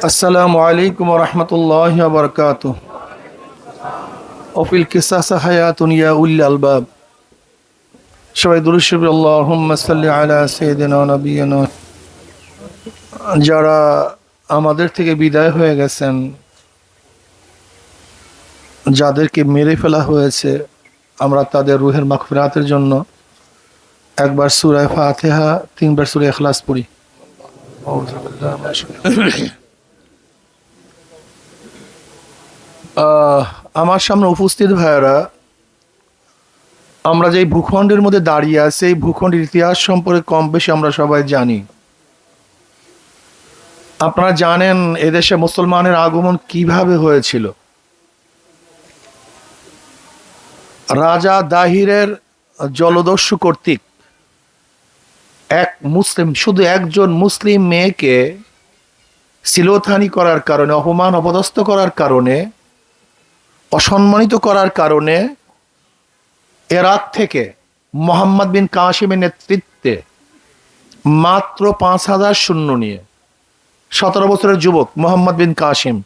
আসসালামু আলাইকুম ওয়া রাহমাতুল্লাহি ওয়া বারাকাতুহু। ওফিল কিসাসা হায়াতুন ইয়া উলিল আলবাব। সবাই দুরূদ শরীফ আল্লাহুম্মা সাল্লি আলা সাইয়্যিদিনা ওয়া নাবিয়িনা। যারা আমাদের থেকে বিদায় হয়ে গেছেন, যাদেরকে মেরে ফেলা হয়েছে, আমরা তাদের রুহের মাগফিরাতের জন্য একবার সূরা ফাতিহা, তিনবার সূরা ইখলাস পড়ি। আমার সামনে উপস্থিত ভাইয়েরা, আমরা যে ভূখণ্ডের মধ্যে দাঁড়িয়ে আছি, এই ভূখণ্ডের ইতিহাস সম্পর্কে কম বেশি আমরা সবাই জানি। আপনারা জানেন এদেশে মুসলমানের আগমন কিভাবে হয়েছিল। রাজা দাহিরের জলদস্যু কর্তৃক এক মুসলিম, শুধু একজন মুসলিম মেয়েকে শিলথানি করার কারণে, অপমান অপদস্থ করার কারণে, অসম্মানিত করার কারণে ইরাক থেকে মোহাম্মদ বিন কাসিমের নেতৃত্বে মাত্র ৫,০০০ সৈন্য নিয়ে ১৭ বছরের যুবক মোহাম্মদ বিন কাসিম,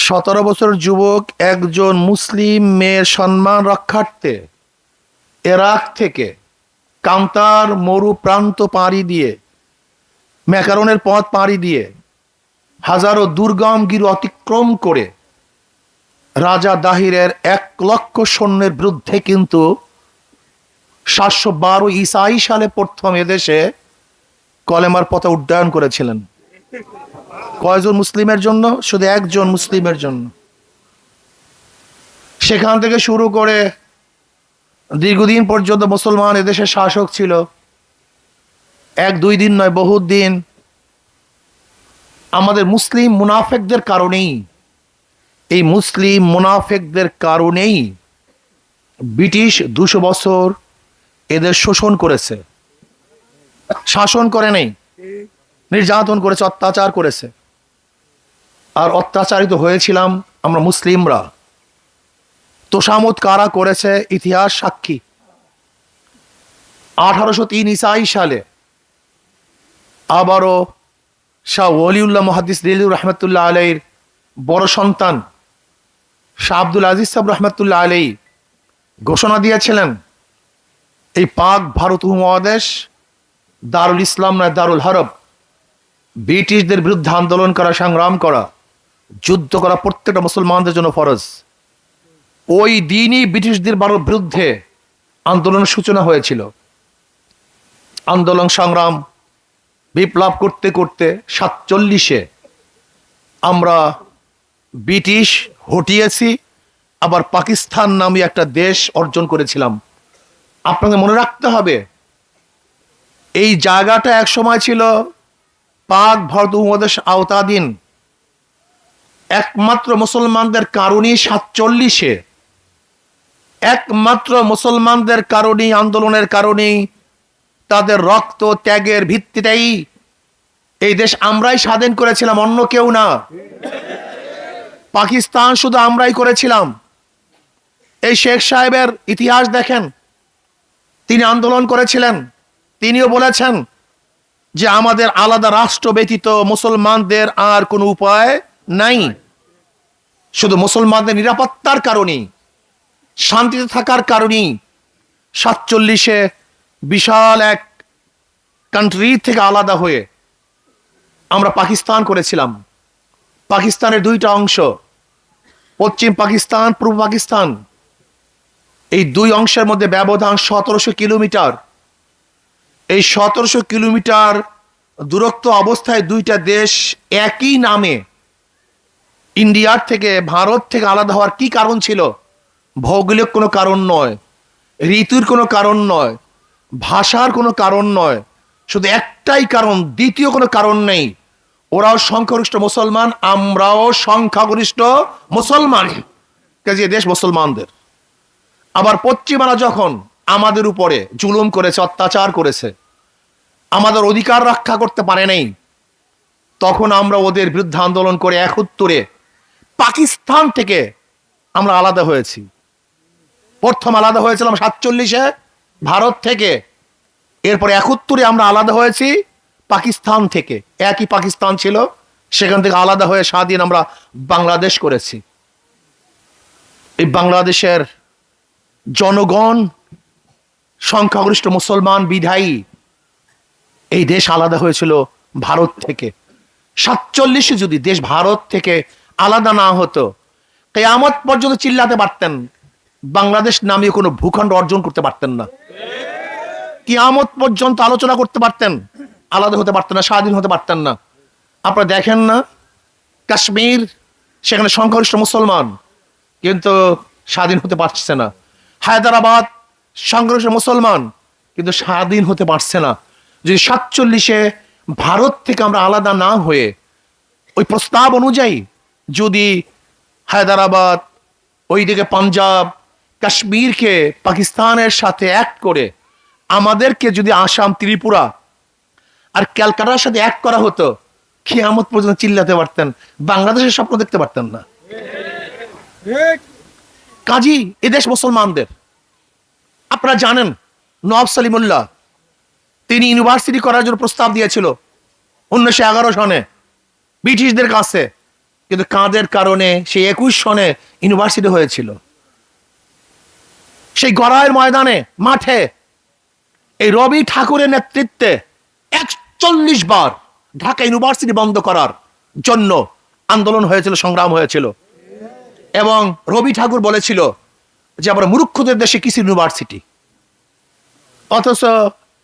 ১৭ বছরের যুবক একজন মুসলিম মেয়ের সম্মান রক্ষার্থে ইরাক থেকে কান্তার মরু প্রান্ত পাড়ি দিয়ে, ম্যাকারনের পথ পাড়ি দিয়ে, হাজারো দুর্গম গিরি অতিক্রম করে রাজা দাহিরের ১,০০,০০০ সৈন্যের বিরুদ্ধে কিন্তু ৭১২ ঈসাই সালে প্রথম এদেশে কলেমার পথে উড্ডয়ন করেছিলেন। কয়জন মুসলিমের জন্য? শুধু একজন মুসলিমের জন্য। সেখান থেকে শুরু করে দীর্ঘদিন পর্যন্ত মুসলমান এদেশের শাসক ছিল। ১-২ দিন নয়, বহুত দিন। আমাদের মুসলিম মুনাফেকদের কারণেই, এই মুসলিম মুনাফেকদের কারণেই ব্রিটিশ ২০০ বছর এদের শোষণ করেছে, শাসন করে নেই, নির্যাতন করেছে, অত্যাচার করেছে। আর অত্যাচারিত হয়েছিলাম আমরা মুসলিমরা। তোষামত কারা করেছে ইতিহাস সাক্ষী। ১৮০৩ ঈসাই সালে আবারও শাহ ওলিউল্লাহ মুহাদ্দিস দিলুর রহমতুল্লাহ আলাইহির বড় সন্তান শাহ আব্দুল আজিজ সাহেব রহমতুল্লাহ আলাইহি ঘোষণা দিয়েছিলেন, এই পাক ভারত উপমহাদেশ দারুল ইসলাম নয়, দারুল হরব। ব্রিটিশদের বিরুদ্ধে আন্দোলন করা, সংগ্রাম করা, যুদ্ধ করা প্রত্যেকটা মুসলমানদের জন্য ফরজ। ওই দিনই ব্রিটিশদের বিরুদ্ধে আন্দোলনের সূচনা হয়েছিল। আন্দোলন সংগ্রাম বিপ্লব করতে করতে ৪৭-এ আমরা ব্রিটিশ হটিয়েছি, আবার পাকিস্তান নামে একটা দেশ অর্জন করেছিলাম। আপনাকে মনে রাখতে হবে, এই জায়গাটা এক সময় ছিল পাক ভারত উপমহাদেশ আওতাধীন। একমাত্র মুসলমানদের কারণেই ৪৭-এ, একমাত্র মুসলমানদের কারণেই, আন্দোলনের কারণেই, তাদের রক্ত ত্যাগের ভিত্তিতেই এই দেশ আমরাই স্বাধীন করেছিলাম, অন্য কেউ না। পাকিস্তান শুধু আমরাই করেছিলাম। এই শেখ সাহেবের ইতিহাস দেখেন, তিনি আন্দোলন করেছিলেন, তিনিও বলেছেন যে আমাদের আলাদা রাষ্ট্র ব্যতীত মুসলমানদের আর কোনো উপায় নাই। শুধু মুসলমানদের নিরাপত্তার কারণেই, শান্তিতে থাকার কারণেই ৪৭-এ বিশাল এক কান্ট্রি থেকে আলাদা হয়ে আমরা পাকিস্তান করেছিলাম। পাকিস্তানের ২টা অংশ, পশ্চিম পাকিস্তান, পূর্ব পাকিস্তান। এই দুই অংশের মধ্যে ব্যবধান ১৭০০ কিলোমিটার। এই ১৭০০ কিলোমিটার দূরত্ব অবস্থায় দুইটা দেশ একই নামে ইন্ডিয়ার থেকে, ভারত থেকে আলাদা হওয়ার কি কারণ ছিল? ভৌগোলিক কোনো কারণ নয়, ঋতুর কোনো কারণ নয়, ভাষার কোনো কারণ নয়, শুধু একটাই কারণ, দ্বিতীয় কোনো কারণ নেই। ওরাও সংখ্যাগরিষ্ঠ মুসলমান, আমরাও সংখ্যাগরিষ্ঠ মুসলমান, কাজে দেশ মুসলমানদের। আবার পশ্চিমারা যখন আমাদের উপরে জুলুম করেছে, অত্যাচার করেছে, আমাদের অধিকার রক্ষা করতে পারে নাই, তখন আমরা ওদের বিরুদ্ধে আন্দোলন করে ৭১-এ পাকিস্তান থেকে আমরা আলাদা হয়েছি। প্রথম আলাদা হয়েছিলাম ৪৭-এ ভারত থেকে, এরপর ৭১-এ আমরা আলাদা হয়েছি পাকিস্তান থেকে, একই পাকিস্তান ছিল, সেখান থেকে আলাদা হয়ে স্বাধীন আমরা বাংলাদেশ করেছি। এই বাংলাদেশের জনগণ সংখ্যাগরিষ্ঠ মুসলমান বিধায়ী এই দেশ আলাদা হয়েছিল ভারত থেকে। 47 যদি দেশ ভারত থেকে আলাদা না হতো, কিয়ামত পর্যন্ত চিল্লাতে পারতেন, বাংলাদেশ নামে কোনো ভূখণ্ড অর্জন করতে পারতেন না। কিয়ামত পর্যন্ত আলোচনা করতে পারতেন, আলাদা হতে পারতেন না, স্বাধীন হতে পারতেন না। আপনারা দেখেন না, কাশ্মীর, সেখানে সংখ্যাগরিষ্ঠ মুসলমান, কিন্তু স্বাধীন হতে পারছে না। হায়দ্রাবাদ, সংখ্যাগরিষ্ঠ মুসলমান, কিন্তু স্বাধীন হতে পারছে না। যদি 47-এ ভারত থেকে আমরা আলাদা না হয়ে ওই প্রস্তাব অনুযায়ী যদি হায়দ্রাবাদ, ওইদিকে পাঞ্জাব, কাশ্মীরকে পাকিস্তানের সাথে এক করে আমাদেরকে যদি আসাম, ত্রিপুরা আর ক্যালকাটার সাথে এক করা হতো, কিয়ামত পর্যন্ত চিল্লাতে পারতেন, বাংলাদেশের স্বপ্ন দেখতে পারতেন না। কাজী এদেশ মুসলমানদের। আপনারা জানেন নওয়াব সলিমুল্লাহ, তিনি ইউনিভার্সিটি করার জন্য প্রস্তাব দিয়েছিল 1911 সনে ব্রিটিশদের কাছে, কিন্তু কাজের কারণে সেই 21 সনে ইউনিভার্সিটি হয়েছিল। সেই গড়াইয়ের ময়দানে, মাঠে এই রবি ঠাকুরের নেতৃত্বে 41 বার ঢাকা ইউনিভার্সিটি বন্ধ করার জন্য আন্দোলন হয়েছিল, সংগ্রাম হয়েছিল। এবং রবি ঠাকুর বলেছিল যে আমরা মূর্খদের দেশে কিসের ইউনিভার্সিটি। অথচ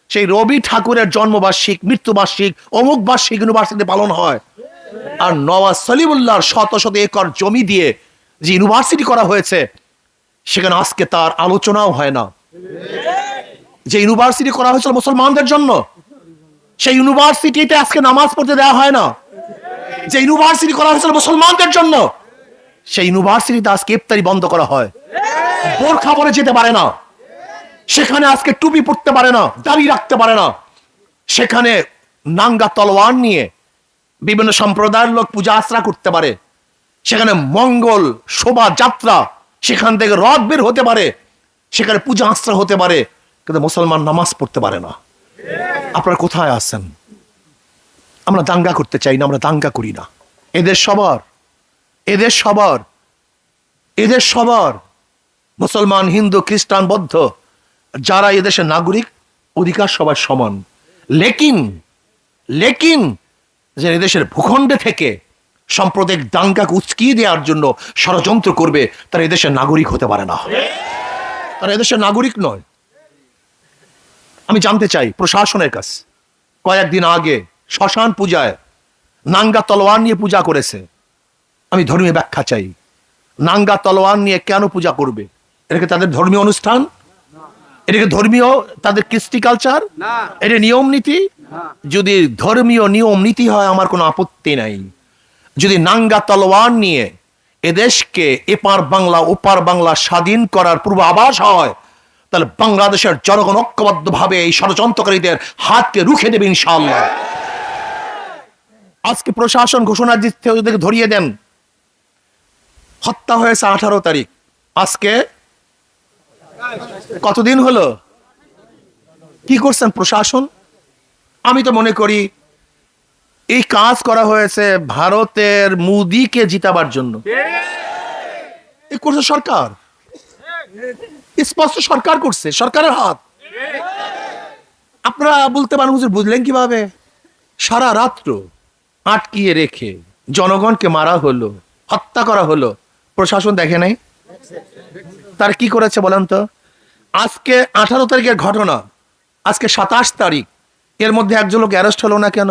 সেই রবি ঠাকুরের জন্মবার্ষিক, মৃত্যুবার্ষিক, অমুক বার্ষিক ইউনিভার্সিটি পালন হয়। আর নওয়াব সলিমুল্লাহর শত শত একর জমি দিয়ে যে ইউনিভার্সিটি করা হয়েছে, সেখানে আজকে তার আলোচনাও হয় না। যে ইউনিভার্সিটি করা হয়েছিল মুসলমানদের জন্য, সেই ইউনিভার্সিটিতে আজকে নামাজ পড়তে দেওয়া হয় না। যে ইউনিভার্সিটি করা হয়েছিল মুসলমানদের জন্য, সেই ইউনিভার্সিটিতে আজকে ইফতারি বন্ধ করা হয়। বোরখা পরে যেতে পারে না সেখানে, আজকে টুপি পরতে পারে না, দাড়ি রাখতে পারে না। সেখানে নাঙ্গা তলোয়ার নিয়ে বিভিন্ন সম্প্রদায়ের লোক পূজা আশ্রা করতে পারে। সেখানে মঙ্গল শোভাযাত্রা, সেখান থেকে রথ বের হতে পারে, সেখানে পূজা আশ্রা হতে পারে, কিন্তু মুসলমান নামাজ পড়তে পারে না। আপনারা কোথায় আছেন? আমরা দাঙ্গা করতে চাই না, আমরা দাঙ্গা করি না। এদের সবার, এদের সবার, এদের সবার, মুসলমান, হিন্দু, খ্রিস্টান, বৌদ্ধ, যারা এদেশের নাগরিক, অধিকার সবার সমান। লেকিন লেকিন যে এদেশের ভূখণ্ডে থেকে সাম্প্রদায়িক দাঙ্গাকে উস্কিয়ে দেওয়ার জন্য ষড়যন্ত্র করবে, তারা এদেশের নাগরিক হতে পারে না, তারা এদেশের নাগরিক নয়। আমি জানতে চাই প্রশাসনের কাছে, কয়েকদিন আগে শ্মশান পূজায় নাঙ্গা তলোয়ার নিয়ে পূজা করেছে। আমি ধর্মীয় ব্যাখ্যা চাই। নাঙ্গা তলোয়ার নিয়ে কেন পূজা করবে? এটাকে তাদের ধর্মীয় অনুষ্ঠান? এটাকে ধর্মীয় তাদের কৃষ্টি কালচার? এটা নিয়ম নীতি? যদি ধর্মীয় নিয়ম নীতি হয় আমার কোনো আপত্তি নাই। যদি নাঙ্গা তলোয়ার নিয়ে এদেশকে এপার বাংলা ওপার বাংলা স্বাধীন করার পূর্বাভাস হয়, তাহলে বাংলাদেশের জনগণ ঐক্যবদ্ধভাবে এই ষড়যন্ত্রকারীদের হাতকে রুখে দেবে ইনশাআল্লাহ। আজকে প্রশাসন ঘোষণা দিচ্ছে ওদেরকে ধরিয়ে দেন। হত্যা হয়েছে 18 তারিখ, আজকে কতদিন হলো? কি করছেন প্রশাসন? আমি তো মনে করি এই কাজ করা হয়েছে ভারতের মোদিকে জিতাবার জন্য। এই করছে সরকার, স্পষ্ট সরকার করছে, সরকারের হাত। আপনারা বলতে পারেন হুজুর বুঝলেন কিভাবে? সারা রাত্র আটকিয়ে রেখে জনগণকে মারা হলো, হত্যা করা হলো, প্রশাসন দেখে নাই? তার কি করেছে বলেন তো? আজকে 18 তারিখের ঘটনা, আজকে 27 তারিখ, এর মধ্যে একজন লোক অ্যারেস্ট হলো না কেন?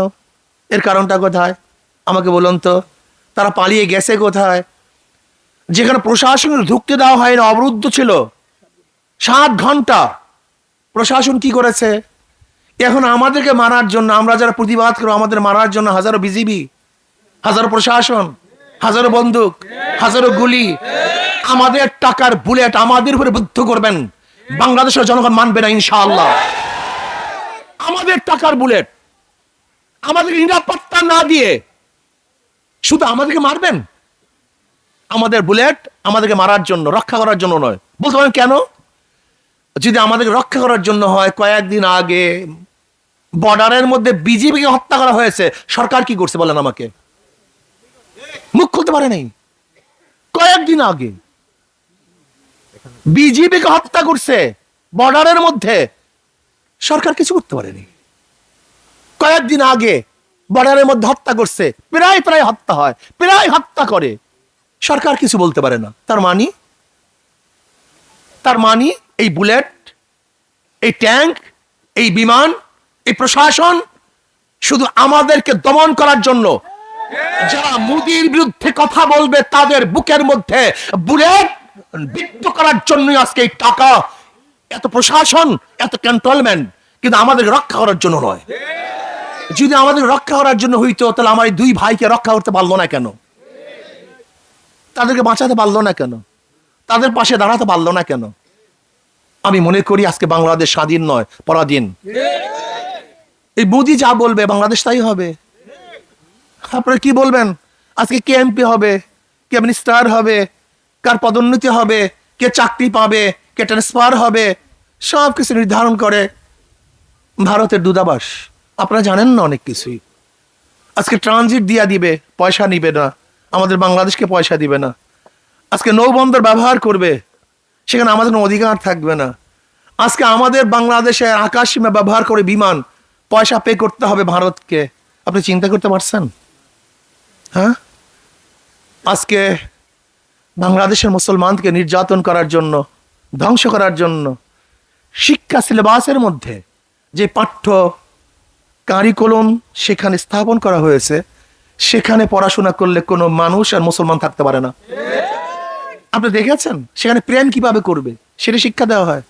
এর কারণটা কোথায় আমাকে বলুন তো? তারা পালিয়ে গেছে কোথায়? যেখানে প্রশাসনের ঢুকতে দেওয়া হয় না, অবরুদ্ধ ছিল 7 ঘন্টা, প্রশাসন কি করেছে? এখন আমাদেরকে মারার জন্য, আমরা যারা প্রতিবাদ করবো আমাদের মারার জন্য হাজারো বিজিবি, হাজারো প্রশাসন, হাজারো বন্দুক, হাজারো গুলি, আমাদের টাকার বুলেট আমাদের উপরে বুদ্ধ করবেন, বাংলাদেশের জনগণ মানবে না ইনশাআল্লাহ। আমাদের টাকার বুলেট আমাদের নিরাপত্তা না দিয়ে শুধু আমাদেরকে মারবেন। আমাদের বুলেট আমাদেরকে মারার জন্য, রক্ষা করার জন্য নয়। বলতে পারেন কেন? যদি আমাদেরকে রক্ষা করার জন্য হয়, কয়েকদিন আগে বর্ডারের মধ্যে বিজিবিকে হত্যা করা হয়েছে, সরকার কি করছে বলেন আমাকে? মুখ খুলতে পারে নাই। কয়েকদিন আগে বিজিবিকে হত্যা করছে বর্ডারের মধ্যে, সরকার কিছু করতে পারেনি। কয়েকদিন আগে বর্ডারের মধ্যে হত্যা করছে, প্রায় প্রায় হত্যা হয়, প্রায় হত্যা করে, সরকার কিছু বলতে পারে না। তার মানি এই বুলেট, এই ট্যাঙ্ক, এই বিমান, এই প্রশাসন শুধু আমাদেরকে দমন করার জন্য, যারা মোদির বিরুদ্ধে কথা বলবে তাদের বুকের মধ্যে বুলেট বিদ্ধ করার জন্যই আজকে এই টাকা, এত প্রশাসন, এত কন্ট্রোলমেন্ট, কিন্তু আমাদের রক্ষা করার জন্য নয়। যদি আমাদের রক্ষা করার জন্য হইতো তাহলে আমার এই দুই ভাইকে রক্ষা করতে পারলো না কেন? তাদেরকে বাঁচাতে পারলো না কেন? তাদের পাশে দাঁড়াতে পারলো না কেন? আমি মনে করি আজকে বাংলাদেশ স্বাধীন নয়, পরাধীন। এই মোদি যা বলবে বাংলাদেশ তাই হবে। আপনারা কি বলবেন? আজকে কে এমপি হবে, কে মিনিস্টার হবে, কার পদোন্নতি হবে, কে চাকরি পাবে, কে ট্রান্সফার হবে, সব কিছু নির্ধারণ করে ভারতের দূতাবাস। আপনারা জানেন না অনেক কিছুই। আজকে ট্রানজিট দিয়া দিবে, পয়সা নিবে না, আমাদের বাংলাদেশকে পয়সা দিবে না। আজকে নৌবন্দর ব্যবহার করবে, সেখানে আমাদের কোনো অধিকার থাকবে না। আজকে আমাদের বাংলাদেশের আকাশ সীমা ব্যবহার করে বিমান, পয়সা পে করতে হবে ভারতকে। আপনি চিন্তা করতে পারছেন? হ্যাঁ, আজকে বাংলাদেশের মুসলমানকে নির্যাতন করার জন্য, ধ্বংস করার জন্য শিক্ষা সিলেবাসের মধ্যে যে পাঠ্য কারিকুলাম সেখানে স্থাপন করা হয়েছে, সেখানে পড়াশোনা করলে কোনো মানুষ আর মুসলমান থাকতে পারে না। আপনি দেখেছেন সেখানে প্রেম কিভাবে করবে সেটা শিক্ষা দেওয়া হয়।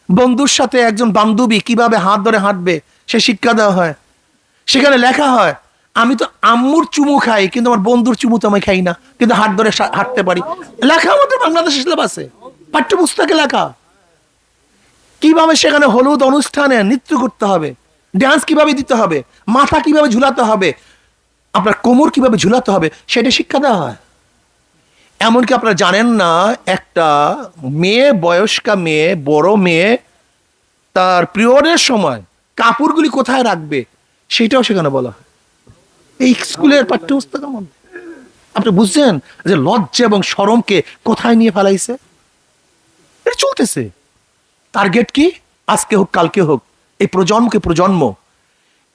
বন্ধুর সাথে একজন বান্ধবী কিভাবে হাত ধরে হাঁটবে সে শিক্ষা দেওয়া হয়। সেখানে লেখা হয়, আমি তো আম্মুর চুমু খাই কিন্তু আমার বন্ধুর চুমু তো আমি খাই না, কিন্তু হাত ধরে হাঁটতে পারি। লেখা আমাদের বাংলাদেশের সিলেবাসে, পাঠ্যপুস্তকে লেখা। কিভাবে সেখানে হলুদ অনুষ্ঠানে নৃত্য করতে হবে, ডান্স কিভাবে দিতে হবে, মাথা কিভাবে ঝুলাতে হবে, আপনার কোমর কিভাবে ঝুলাতে হবে সেটা শিক্ষা দেওয়া হয়। এমনকি আপনারা জানেন না, একটা মেয়ে, বয়স্কা মেয়ে, বড় মেয়ে, তার পিরিয়ডের সময় কাপড়গুলি কোথায় রাখবে সেটাও সেখানে বলা হয় এই স্কুলের পাঠ্যপুস্তকের মধ্যে। আপনি বুঝছেন যে লজ্জা এবং শরমকে কোথায় নিয়ে ফেলাইছে? এটা চলতেছে। টার্গেট কি? আজকে হোক কালকে হোক, এই প্রজন্মকে প্রজন্ম।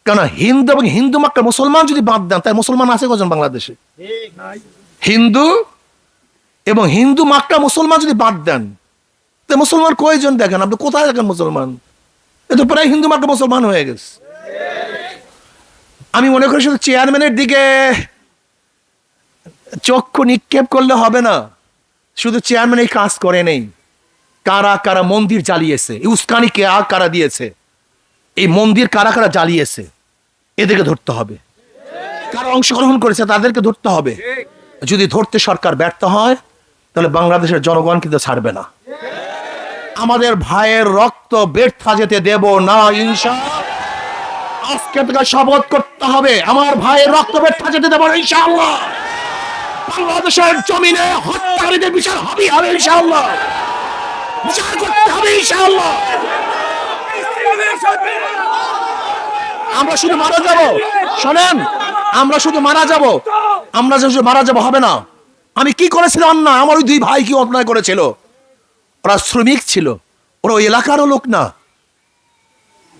কেন হিন্দু এবং হিন্দু মাক্কা মুসলমান যদি বাদ দেন, তাই মুসলমান আছে কজন বাংলাদেশে? হিন্দু এবং হিন্দু মাক্কা মুসলমান যদি বাদ দেন, তাই মুসলমান কয়জন দেখেন? আপনি কোথায় দেখেন মুসলমান? এ তো প্রায় হিন্দু মাক্কা মুসলমান হয়ে গেছে। আমি মনে করি শুধু চেয়ারম্যানের দিকে চক্ষু নিক্ষেপ করলে হবে না। শুধু চেয়ারম্যান এই কাজ করে নেই, কারা কারা মন্দির জ্বালিয়েছে, উস্কানি কে কারা দিয়েছে, এই মন্দির কারা কারা জ্বালিয়েছে এদেরকে ধরতে হবে। কারা অংশগ্রহণ করেছে তাদেরকে ধরতে হবে। যদি ধরতে সরকার ব্যর্থ হয় তাহলে বাংলাদেশের জনগণ কিন্তু ছাড়বে না। আমাদের ভাইয়ের রক্ত ব্যর্থ যেতে দেব না ইনশাআল্লাহ। আজকে থেকে শপথ করতে হবে, আমার ভাইয়ের রক্ত ব্যর্থ যেতে দেব না ইনশাআল্লাহ। বাংলাদেশের জমিনে হত্যাকারীদের বিচার হবে ইনশাআল্লাহ, বিচার করতে হবে ইনশাআল্লাহ। আমরা শুধু মারা যাব, শোনেন, আমরা শুধু মারা যাব, আমরা শুধু মারা যাব হবে না। আমি কি করেছিলাম অন্যায়? আমার ওই দুই ভাই কি অন্যায় করেছিল? ওরা শ্রমিক ছিল, ওরা ওই এলাকারও লোক না।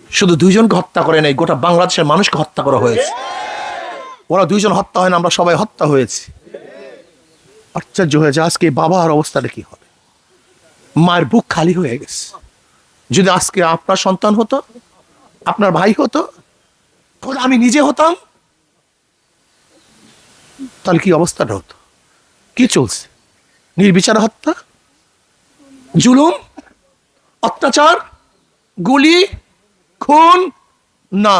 শুধু দুইজনকে হত্যা করে নাই, গোটা বাংলাদেশের মানুষকে হত্যা করা হয়েছে। ওরা দুইজন হত্যা হয় না, আমরা সবাই হত্যা হয়েছি। আশ্চর্য হয়েছে আজকে বাবার অবস্থাটা কি হবে। মায়ের বুক খালি হয়ে গেছে। যদি আজকে আপনার সন্তান হতো, আপনার ভাই হতো, আমি নিজে হতাম, তাহলে কি অবস্থাটা হতো? কি চলছে? নির্বিচার হত্যা, জুলুম, অত্যাচার, গুলি, খুন। না,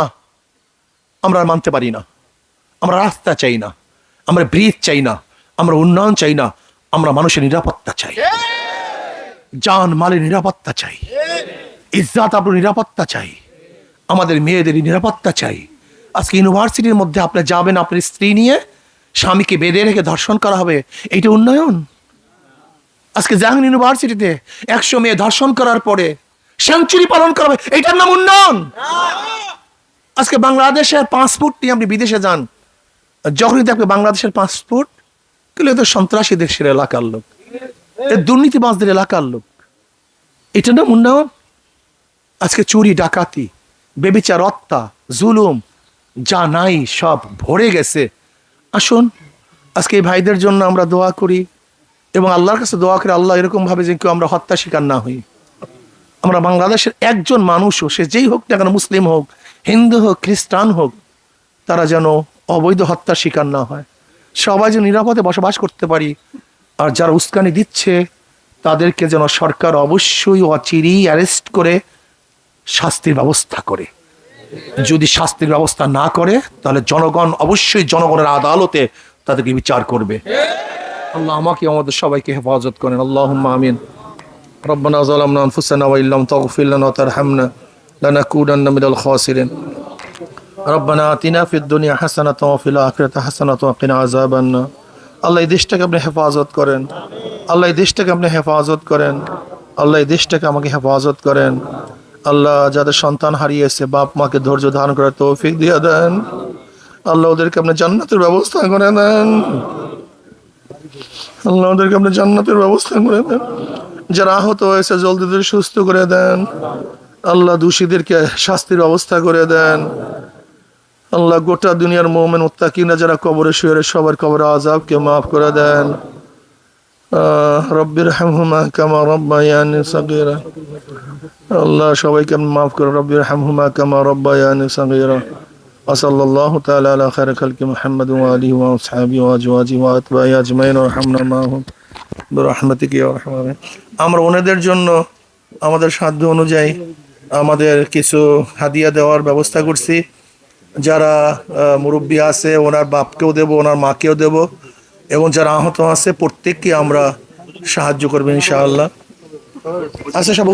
আমরা মানতে পারি না। আমরা রাস্তা চাই না, আমরা ব্রিজ চাই না, আমরা উন্নয়ন চাই না, আমরা মানুষের নিরাপত্তা চাই, জান মালের নিরাপত্তা চাই, ইজ্জাত আপনার নিরাপত্তা চাই, আমাদের মেয়েদের নিরাপত্তা চাই। আজকে ইউনিভার্সিটির মধ্যে আপনি যাবেন, আপনার স্ত্রী নিয়ে স্বামীকে বেঁধে রেখে ধর্ষণ করা হবে, এইটা উন্নয়ন? আজকে জাহাঙ্গীর ইউনিভার্সিটিতে 100 মেয়ে ধর্ষণ করার পরে সেঞ্চুরি পালন করা হবে, এইটার নাম উন্নয়ন? আজকে বাংলাদেশের পাসপোর্ট নিয়ে আপনি বিদেশে যান, যখনই দেখবে বাংলাদেশের পাসপোর্ট, কিন্তু তো সন্ত্রাসী দেশের এলাকার লোক, দুর্নীতিবাজদের এলাকার লোক। এটা না উন্নয়ন? আজকে চুরি ডাকাতি, বেবিচার, হত্যা, জুলুম যা নাই সব ভরে গেছে। আসুন আজকে এই ভাইদের জন্য আমরা দোয়া করি এবং আল্লাহর কাছে দোয়া করি, আল্লাহ এরকম ভাবে যে কেউ আমরা হত্যা শিকার না হই। আমরা বাংলাদেশের একজন মানুষও, সে যেই হোক না কেন, মুসলিম হোক, হিন্দু হোক, খ্রিস্টান হোক, তারা যেন অবৈধ হত্যার শিকার না হয়, সবাই যেন নিরাপদে বসবাস করতে পারি। আর যারা উস্কানি দিচ্ছে তাদেরকে যেন সরকার অবশ্যই অচিরেই অ্যারেস্ট করে শাস্তির ব্যবস্থা করে। যদি শাস্তির ব্যবস্থা না করে তাহলে জনগণ অবশ্যই জনগণের আদালতে তাদেরকে বিচার করবে। আল্লাহ আমাকে আমাদের সবাইকে হেফাজত করেন, আল্লাহুম্মা আমিন। রব্বানা যালামনা আনফুসানা ওয়া ইল্লাম তাগফির লানা ওয়া তারহামনা লানাকুনান্না মিনাল খাসিরিন। রব্বানা আতিনা ফিদ দুনিয়া হাসানাতাও ওয়া ফিল আখিরাতি হাসানাতাও ওয়া কিনা আযাবান নার। আল্লাহ এই দেশটাকে আপনি হেফাজত করেন, আল্লাহ এই দেশটাকে আপনি হেফাজত করেন, আল্লাহ এই দেশটাকে আমাকে হেফাজত করেন। আল্লাহ যাদের সন্তান হারিয়েছে, বাপ মাকে ধৈর্য ধারণ করার তৌফিক দিয়ে দেন। আল্লাহ ওদেরকে আপনি জান্নাতের ব্যবস্থা করে দেন, আল্লাহ ওদেরকে আপনি জান্নাতের ব্যবস্থা করে দেন। যারা আহত হয়েছে জলদি করে সুস্থ করে দেন। আল্লাহ দোষীদেরকে শাস্তির ব্যবস্থা করে দেন। আল্লাহ গোটা দুনিয়ার মুমিন মুত্তাকিনা যারা কবরে শুয়ে সবার কবরে আযাবকে মাফ করে দেন। রব্বির হামহুমা কামা রব্বায়ানি সাগীরা। আল্লাহ সবাইকে মাফ করে, রব্বির হামহুমা কামা রব্বায়ানি সাগীরা। ওয়াসাল্লাল্লাহু তাআলা আলা খায়রি খালকি মুহাম্মাদ ওয়া আলিহি ওয়া আসহাবিহি ওয়া আজওয়াজিহি ওয়া আতবাইহি আজমাইন ওয়ারহামনা মাহুম বিরহমাতিকা ইয়া আরহামার রাহিমিন। আমরা ওনাদের জন্য আমাদের সাধ্য অনুযায়ী আমাদের কিছু হাদিয়া দেওয়ার ব্যবস্থা করছি। যারা মুরব্বী আছে ওনার বাপকেও দেব, ওনার মাকেও দেব, এবং যারা আহত আছে প্রত্যেককে আমরা সাহায্য করবো ইনশাআল্লাহ। আচ্ছা সব